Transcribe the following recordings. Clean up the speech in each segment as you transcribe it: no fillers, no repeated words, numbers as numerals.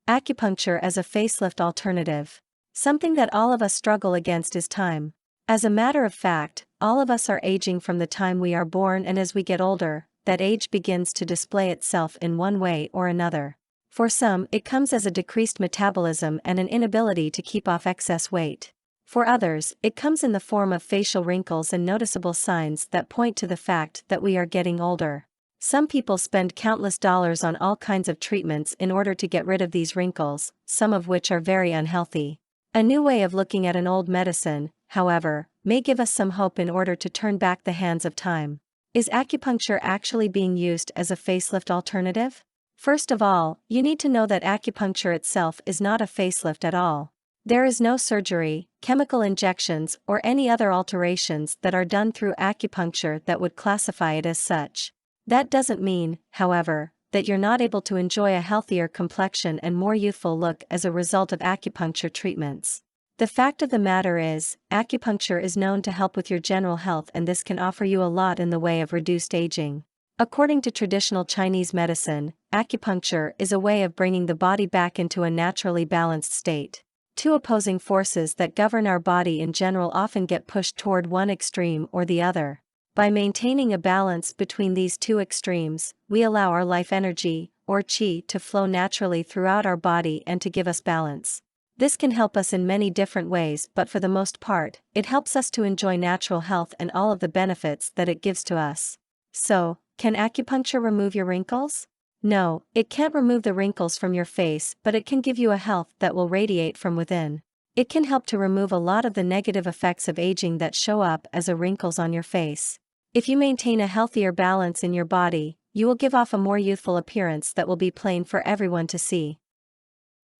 Acupuncture as a facelift alternative. Something that all of us struggle against is time. As a matter of fact, all of us are aging from the time we are born, and as we get older, that age begins to display itself in one way or another. For some, it comes as a decreased metabolism and an inability to keep off excess weight. For others, it comes in the form of facial wrinkles and noticeable signs that point to the fact that we are getting older. Some people spend countless dollars on all kinds of treatments in order to get rid of these wrinkles, some of which are very unhealthy. A new way of looking at an old medicine, however, may give us some hope in order to turn back the hands of time. Is acupuncture actually being used as a facelift alternative? First of all, you need to know that acupuncture itself is not a facelift at all. There is no surgery, chemical injections, or any other alterations that are done through acupuncture that would classify it as such. That doesn't mean, however, that you're not able to enjoy a healthier complexion and more youthful look as a result of acupuncture treatments. The fact of the matter is, acupuncture is known to help with your general health, and this can offer you a lot in the way of reduced aging. According to traditional Chinese medicine, acupuncture is a way of bringing the body back into a naturally balanced state. Two opposing forces that govern our body in general often get pushed toward one extreme or the other. By maintaining a balance between these two extremes, we allow our life energy, or qi, to flow naturally throughout our body and to give us balance. This can help us in many different ways, but for the most part, it helps us to enjoy natural health and all of the benefits that it gives to us. So, can acupuncture remove your wrinkles? No, it can't remove the wrinkles from your face, but it can give you a health that will radiate from within. It can help to remove a lot of the negative effects of aging that show up as wrinkles on your face. If you maintain a healthier balance in your body, you will give off a more youthful appearance that will be plain for everyone to see.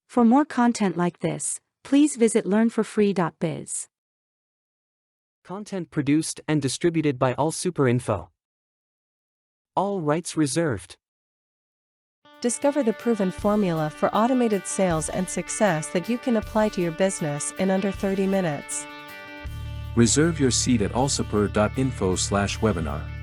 For more content like this, please visit learnforfree.biz. Content produced and distributed by AllSuperInfo. All rights reserved. Discover the proven formula for automated sales and success that you can apply to your business in under 30 minutes. Reserve your seat at allsuper.info/webinar.